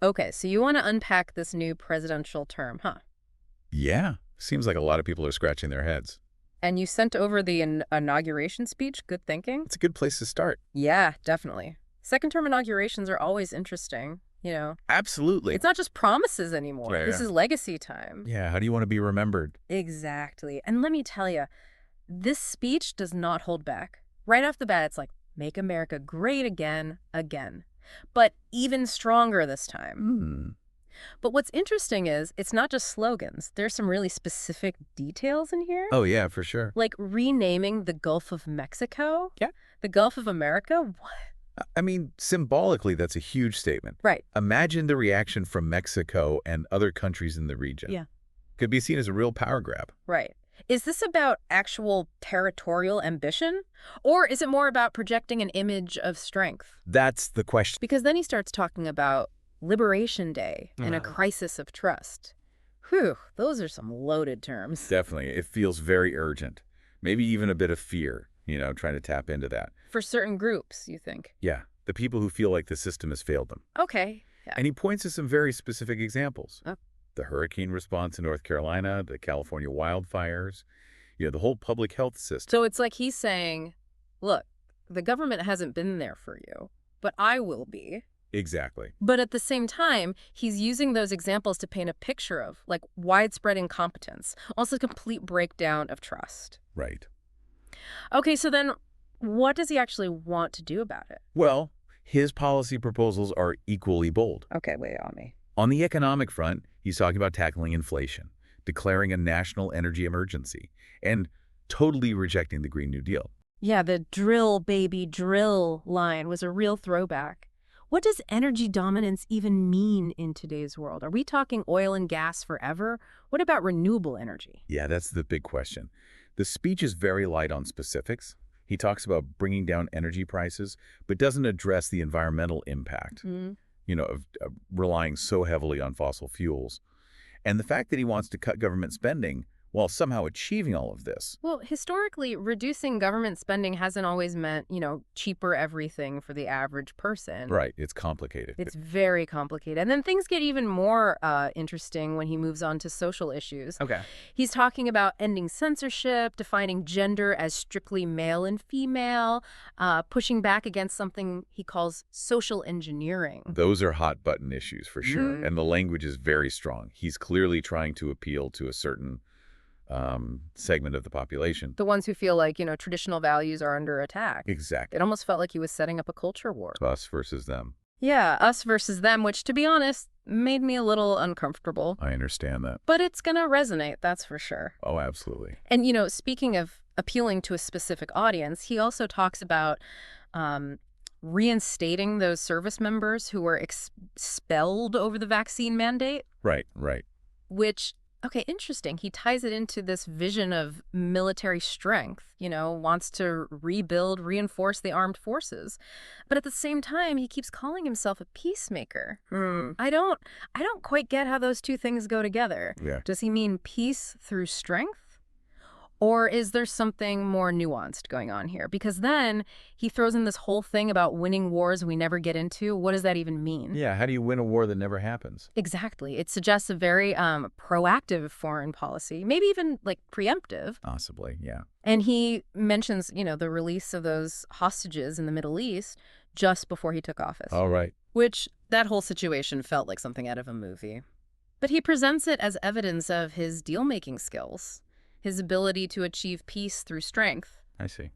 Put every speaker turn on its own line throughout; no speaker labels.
Okay, so you want to unpack this new presidential term, huh?
Yeah, seems like a lot of people are scratching their heads.
And you sent over the inauguration speech? Good thinking?
It's a good place to start.
Yeah, definitely. Second term inaugurations are always interesting.
Absolutely.
It's not just promises anymore.
Yeah,
This
yeah.
is legacy time.
Yeah, how do you want to be remembered?
Exactly. And let me tell you, this speech does not hold back. Right off the bat, it's like, make America great again, again. But even stronger this time.
Hmm.
But what's interesting is it's not just slogans. There's some really specific details in here.
Oh, yeah, for sure.
Like renaming the Gulf of Mexico,
Yeah.
the Gulf of America. What?
I mean, symbolically, that's a huge statement.
Right.
Imagine the reaction from Mexico and other countries in the region.
Yeah.
Could be seen as a real power grab.
Right. Is this about actual territorial ambition? Or is it more about projecting an image of strength?
That's the question.
Because then he starts talking about Liberation Day and a crisis of trust. Whew, those are some loaded terms.
Definitely. It feels very urgent. Maybe even a bit of fear, trying to tap into that.
For certain groups, you think?
Yeah, the people who feel like the system has failed them.
Okay. Yeah.
And he points to some very specific examples.
Oh.
The hurricane response in North Carolina, the California wildfires, the whole public health system.
So it's like he's saying, look, the government hasn't been there for you, but I will be.
Exactly.
But at the same time, he's using those examples to paint a picture of, like, widespread incompetence, also complete breakdown of trust.
Right.
Okay, so then what does he actually want to do about it?
Well, his policy proposals are equally bold.
Okay, wait on me.
On the economic front, he's talking about tackling inflation, declaring a national energy emergency, and totally rejecting the Green New Deal.
Yeah, the drill, baby, drill line was a real throwback. What does energy dominance even mean in today's world? Are we talking oil and gas forever? What about renewable energy?
Yeah, that's the big question. The speech is very light on specifics. He talks about bringing down energy prices, but doesn't address the environmental impact, of relying so heavily on fossil fuels. And the fact that he wants to cut government spending while somehow achieving all of this.
Well, historically, reducing government spending hasn't always meant, cheaper everything for the average person.
Right, it's complicated.
It's very complicated. And then things get even more interesting when he moves on to social issues.
Okay.
He's talking about ending censorship, defining gender as strictly male and female, pushing back against something he calls social engineering.
Those are hot button issues for sure.
Mhm.
And the language is very strong. He's clearly trying to appeal to a certain segment of the population.
The ones who feel like, traditional values are under attack.
Exactly.
It almost felt like he was setting up a culture war.
Us versus them.
Yeah, us versus them, which, to be honest, made me a little uncomfortable.
I understand that.
But it's going to resonate, that's for sure.
Oh, absolutely.
And, speaking of appealing to a specific audience, he also talks about reinstating those service members who were expelled over the vaccine mandate.
Right, right.
Which, okay, interesting. He ties it into this vision of military strength, wants to rebuild, reinforce the armed forces. But at the same time, he keeps calling himself a peacemaker. I don't quite get how those two things go together.
Yeah.
Does he mean peace through strength? Or is there something more nuanced going on here? Because then he throws in this whole thing about winning wars we never get into. What does that even mean?
Yeah, how do you win a war that never happens?
Exactly. It suggests a very proactive foreign policy, maybe even like preemptive.
Possibly, yeah.
And he mentions, the release of those hostages in the Middle East just before he took office.
All right.
Which that whole situation felt like something out of a movie. But he presents it as evidence of his deal-making skills, his ability to achieve peace through strength.
I see.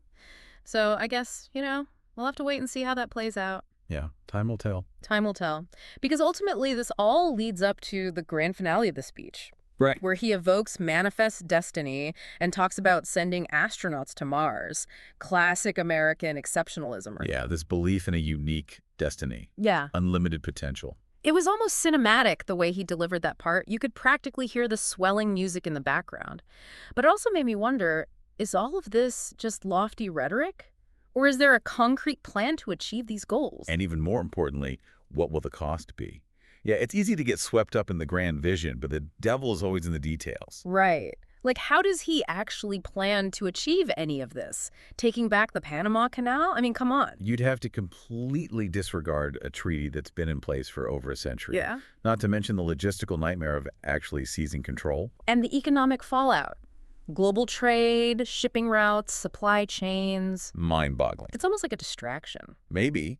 So I guess, we'll have to wait and see how that plays out.
Yeah, time will tell.
Time will tell. Because ultimately, this all leads up to the grand finale of the speech.
Right.
Where he evokes manifest destiny and talks about sending astronauts to Mars. Classic American exceptionalism.
Yeah, this belief in a unique destiny.
Yeah.
Unlimited potential.
It was almost cinematic the way he delivered that part. You could practically hear the swelling music in the background. But it also made me wonder, is all of this just lofty rhetoric? Or is there a concrete plan to achieve these goals?
And even more importantly, what will the cost be? Yeah, it's easy to get swept up in the grand vision, but the devil is always in the details.
Right. Like, how does he actually plan to achieve any of this? Taking back the Panama Canal? I mean, come on.
You'd have to completely disregard a treaty that's been in place for over a century,
Yeah.
not to mention the logistical nightmare of actually seizing control.
And the economic fallout. Global trade, shipping routes, supply chains.
Mind-boggling.
It's almost like a distraction.
Maybe.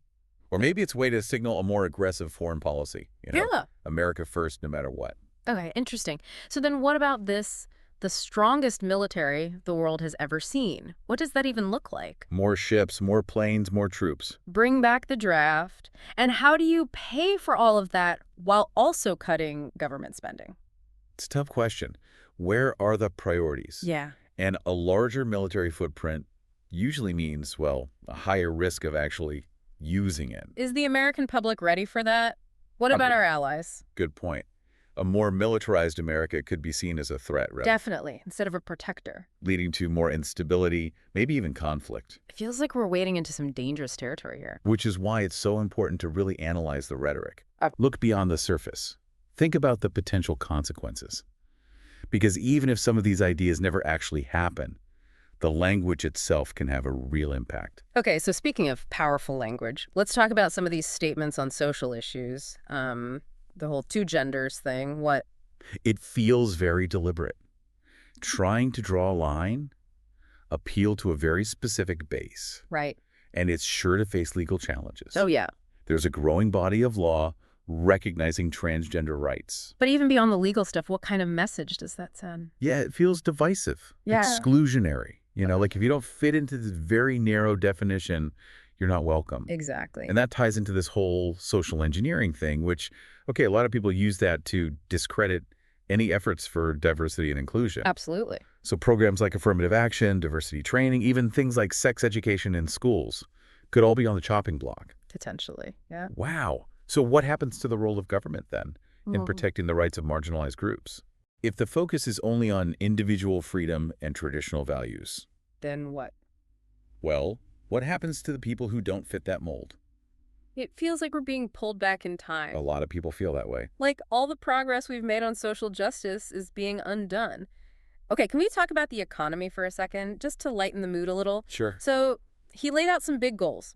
Or maybe it's a way to signal a more aggressive foreign policy.
Yeah.
America first, no matter what.
Okay, interesting. So then what about this, the strongest military the world has ever seen? What does that even look like?
More ships, more planes, more troops.
Bring back the draft. And how do you pay for all of that while also cutting government spending?
It's a tough question. Where are the priorities?
Yeah.
And a larger military footprint usually means, well, a higher risk of actually using it.
Is the American public ready for that? What about our allies?
Good point. A more militarized America could be seen as a threat, right?
Definitely, instead of a protector.
Leading to more instability, maybe even conflict.
It feels like we're wading into some dangerous territory here.
Which is why it's so important to really analyze the rhetoric. Look beyond the surface. Think about the potential consequences. Because even if some of these ideas never actually happen, the language itself can have a real impact.
Okay, so speaking of powerful language, let's talk about some of these statements on social issues. The whole two genders thing, what?
It feels very deliberate. Trying to draw a line, appeal to a very specific base.
Right.
And it's sure to face legal challenges.
Oh, yeah.
There's a growing body of law recognizing transgender rights.
But even beyond the legal stuff, what kind of message does that send?
Yeah, it feels divisive, exclusionary. Like if you don't fit into this very narrow definition, you're not welcome.
Exactly.
And that ties into this whole social engineering thing, which, okay, a lot of people use that to discredit any efforts for diversity and inclusion.
Absolutely.
So programs like affirmative action, diversity training, even things like sex education in schools could all be on the chopping block.
Potentially, yeah.
Wow. So what happens to the role of government then in protecting the rights of marginalized groups? If the focus is only on individual freedom and traditional values,
Then what?
well, what happens to the people who don't fit that mold?
It feels like we're being pulled back in time.
A lot of people feel that way.
Like all the progress we've made on social justice is being undone. Okay, can we talk about the economy for a second, just to lighten the mood a little?
Sure.
So he laid out some big goals.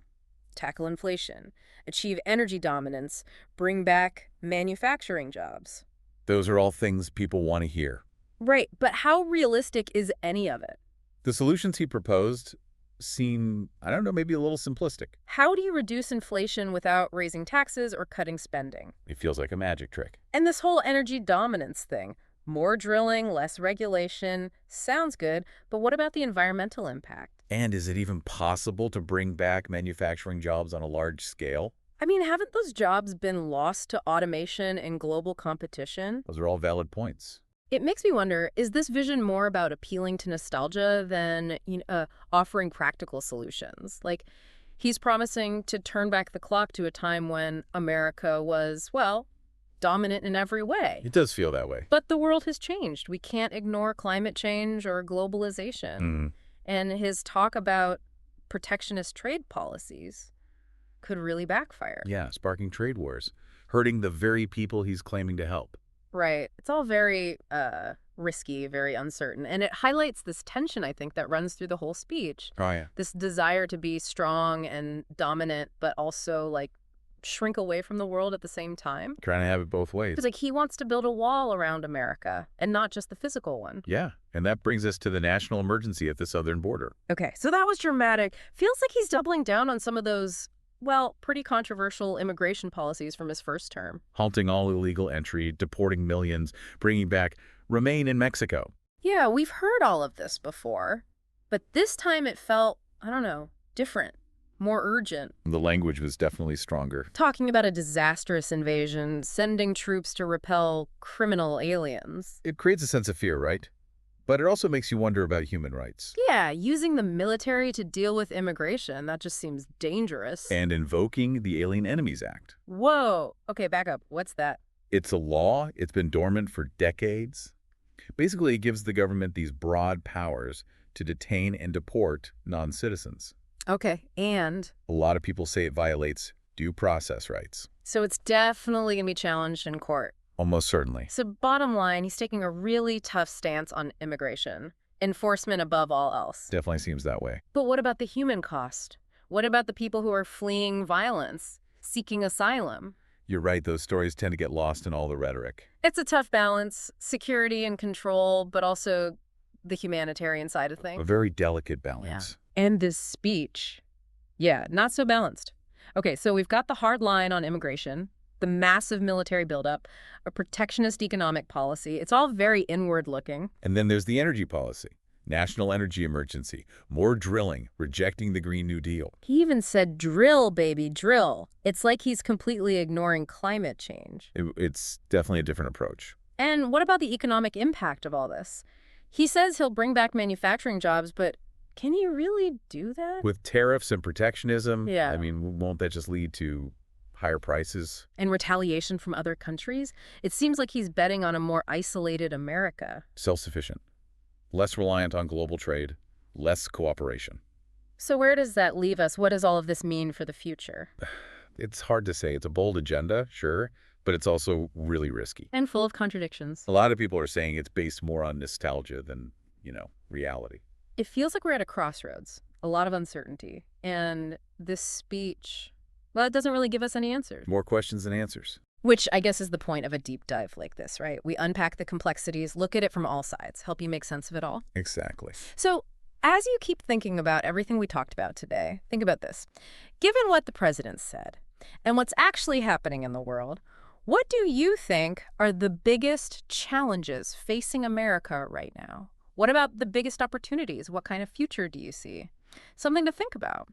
Tackle inflation, achieve energy dominance, bring back manufacturing jobs.
Those are all things people want to hear.
Right, but how realistic is any of it?
The solutions he proposed seem, I don't know, maybe a little simplistic.
How do you reduce inflation without raising taxes or cutting spending?
It feels like a magic trick.
And this whole energy dominance thing, more drilling, less regulation, sounds good, but what about the environmental impact?
And is it even possible to bring back manufacturing jobs on a large scale?
I mean, haven't those jobs been lost to automation and global competition?
Those are all valid points.
It makes me wonder, is this vision more about appealing to nostalgia than offering practical solutions? Like, he's promising to turn back the clock to a time when America was, well, dominant in every way.
It does feel that way.
But the world has changed. We can't ignore climate change or globalization. And his talk about protectionist trade policies could really backfire.
Yeah, sparking trade wars, hurting the very people he's claiming to help.
Right. It's all very risky, very uncertain. And it highlights this tension, I think, that runs through the whole speech.
Oh, yeah.
This desire to be strong and dominant, but also, like, shrink away from the world at the same time.
Trying to have it both ways.
Because, like, he wants to build a wall around America and not just the physical one.
Yeah, and that brings us to the national emergency at the southern border.
Okay, so that was dramatic. Feels like he's doubling down on some of those, well, pretty controversial immigration policies from his first term.
Halting all illegal entry, deporting millions, bringing back Remain in Mexico.
Yeah, we've heard all of this before, but this time it felt, I don't know, different, more urgent.
The language was definitely stronger.
Talking about a disastrous invasion, sending troops to repel criminal aliens.
It creates a sense of fear, right? But it also makes you wonder about human rights.
Yeah, using the military to deal with immigration, that just seems dangerous.
And invoking the Alien Enemies Act.
Whoa. Okay, back up. What's that?
It's a law. It's been dormant for decades. Basically, it gives the government these broad powers to detain and deport non-citizens.
Okay, and?
A lot of people say it violates due process rights.
So it's definitely going to be challenged in court.
Almost certainly.
So bottom line, he's taking a really tough stance on immigration. Enforcement above all else.
Definitely seems that way.
But what about the human cost? What about the people who are fleeing violence, seeking asylum?
You're right, those stories tend to get lost in all the rhetoric.
It's a tough balance, security and control, but also the humanitarian side of
A
things.
very delicate
Yeah.
balance.
And this speech, yeah, not so balanced. Okay, so we've got the hard line on immigration, the massive military buildup, a protectionist economic policy. It's all very inward-looking.
And then there's the energy policy. National energy emergency. More drilling, rejecting the Green New Deal.
He even said, drill, baby, drill. It's like he's completely ignoring climate change.
It's definitely a different approach.
And what about the economic impact of all this? He says he'll bring back manufacturing jobs, but can he really do that?
With tariffs and protectionism,
Yeah.
I mean, won't that just lead to higher prices?
And retaliation from other countries? It seems like he's betting on a more isolated America.
Self-sufficient. Less reliant on global trade. Less cooperation.
So where does that leave us? What does all of this mean for the future?
It's hard to say. It's a bold agenda, sure, but it's also really risky.
And full of contradictions.
A lot of people are saying it's based more on nostalgia than, reality.
It feels like we're at a crossroads, a lot of uncertainty. And this speech, well, it doesn't really give us any answers.
More questions than answers.
Which I guess is the point of a deep dive like this, right? We unpack the complexities, look at it from all sides, help you make sense of it all.
Exactly.
So as you keep thinking about everything we talked about today, think about this. Given what the president said and what's actually happening in the world, what do you think are the biggest challenges facing America right now? What about the biggest opportunities? What kind of future do you see? Something to think about.